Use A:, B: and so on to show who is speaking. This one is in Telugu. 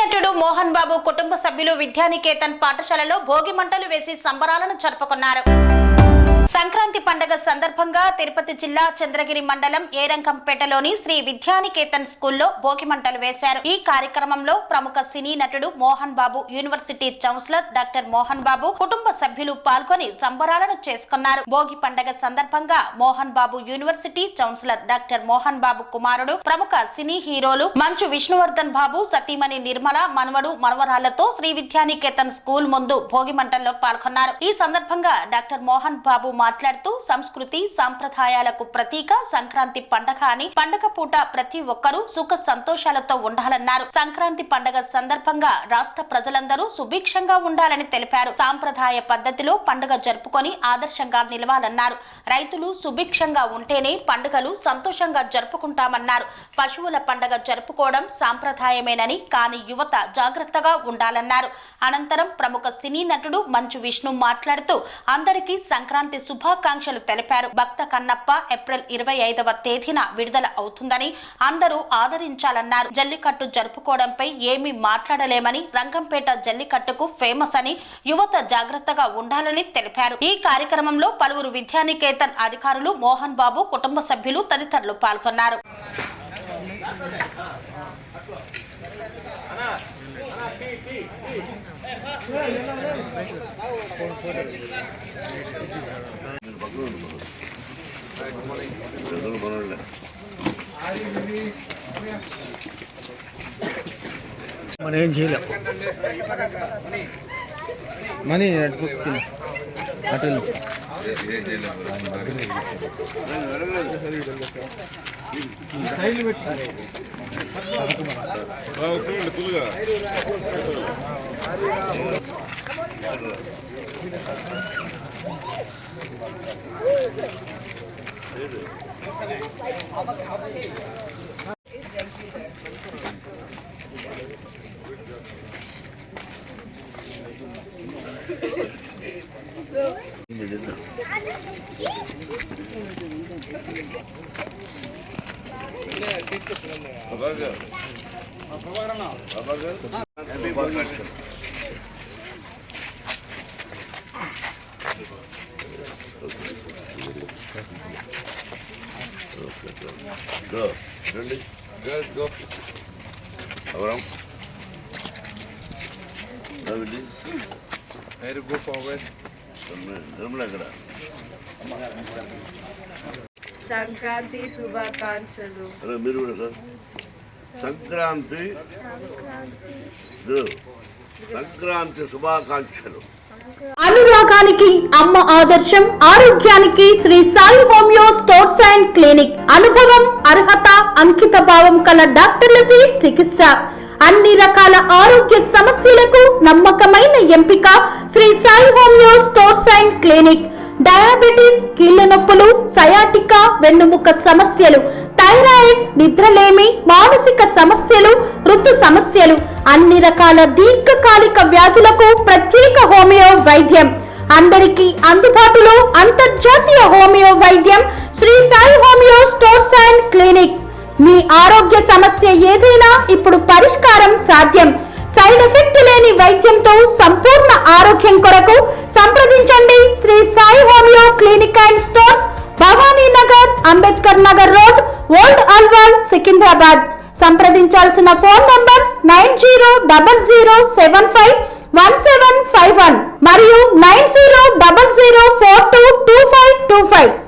A: నటుడు మోహన్ బాబు కుటుంబ సభ్యులు విద్యానికేతన్ పాఠశాలలో భోగి మంటలు వేసి సంబరాలను జరుపుకున్నారు. సంక్రాంతి పండుగ సందర్భంగా తిరుపతి జిల్లా చంద్రగిరి మండలం ఏరంకంపేటలోని శ్రీ విద్యానికేతన్ స్కూల్లో భోగి మంటలు వేశారు. ఈ కార్యక్రమంలో ప్రముఖ సినీ నటుడు Mohan Babu, university chancellor doctor Mohan Babu కుటుంబ సభ్యులు పాల్గొని సంబరాలను చేసుకున్నారు. భోగి పండుగ సందర్భంగా Mohan Babu university chancellor doctor Mohan Babu కుమారుడు, ప్రముఖ సినీ హీరోలు మంచు విష్ణువర్ధన్ బాబు, సతీమణి నిర్మల, మనవడు మనవరాళ్లతో శ్రీ విద్యానికేతన్ స్కూల్ ముందు భోగి మంటల్లో పాల్గొన్నారు. ఈ సందర్భంగా డాక్టర్ మోహన్ బాబు మాట్లాడుతూ సంస్కృతి సంప్రదాయాలకు ప్రతీక సంక్రాంతి పండుగ అని, పండుగ పూట ప్రతి ఒక్కరూ సుఖ సంతోషాలతో ఉండాలన్నారు. సంక్రాంతి పండుగ సందర్భంగా రాష్ట్ర ప్రజలందరూ సుభిక్షంగా ఉండాలని తెలిపారు. సాంప్రదాయ పద్ధతిలో పండుగ జరుపుకొని ఆదర్శంగా నిలవాలన్నారు. రైతులు సుభిక్షంగా ఉంటేనే పండుగలు సంతోషంగా జరుపుకుంటామన్నారు. పశువుల పండుగ జరుపుకోవడం సాంప్రదాయమేనని, కానీ యువత జాగ్రత్తగా ఉండాలన్నారు. అనంతరం ప్రముఖ సినీ నటుడు మంచు విష్ణు మాట్లాడుతూ అందరికీ సంక్రాంతి శుభాకాంక్షలు తెలిపారు. భక్త కన్నప్ప ఏప్రిల్ 25వ తేదీన విడుదల అవుతుందని అందరూ ఆదరించాలన్నారు. జల్లికట్టు జరుపుకోవడంపై ఏమీ మాట్లాడలేమని, రంగంపేట జల్లికట్టుకు ఫేమస్ అని, యువత జాగ్రత్తగా ఉండాలని తెలిపారు. ఈ కార్యక్రమంలో పలువురు విద్యానికేతన్ అధికారులు, మోహన్ బాబు కుటుంబ సభ్యులు తదితరులు పాల్గొన్నారు.
B: మనం ఏం చేయలేం. మనీ అటెల్
C: Go. Ready? Girls, go. Around. Ready? Here, go forward.
D: Sankranti శుభాకాంక్షలు.
C: మీరు కూడా సార్. సంక్రాంతి శుభాకాంక్షలు.
A: అనురాగానికి అమ్మ ఆదర్శం, ఆరోగ్యానికి Shri Sai homeo stores and clinic. అనుభవం, అర్హత, అంకిత భావం కల డాక్టర్లచే చికిత్స. అన్ని రకాల ఆరోగ్య సమస్యలకు నమ్మకమైన ఎంపిక Shri Sai homeo stores and clinic. Diabetes, కీళ్ల నొప్పులు, సయాటికా, వెన్నుముక సమస్యలు, థైరాయిడ్, నిద్రలేమి, మానసిక సమస్యలు, ఋతు సమస్యలు, అన్ని రకాల దీర్ఘకాలిక వ్యాధులకు ప్రత్యేక హోమియో వైద్యం. అందరికీ అందుబాటులో అంతర్జాతీయ హోమియో వైద్యం Shri Sai homeo stores and clinic. మీ ఆరోగ్య సమస్య ఏదైనా ఇప్పుడు పరిష్కారం సాధ్యం. సైడ్ ఎఫెక్ట్ లేని వైద్యంతో సంపూర్ణ ఆరోగ్యం కొరకు సంప్రదించండి Shri Sai homeo clinic and stores, Bhavani Nagar, Ambedkar Nagar road, old Alwal, Secunderabad. సంప్రదించాల్సిన ఫోన్ నంబర్స్ 9000751751 మరియు 9000422525.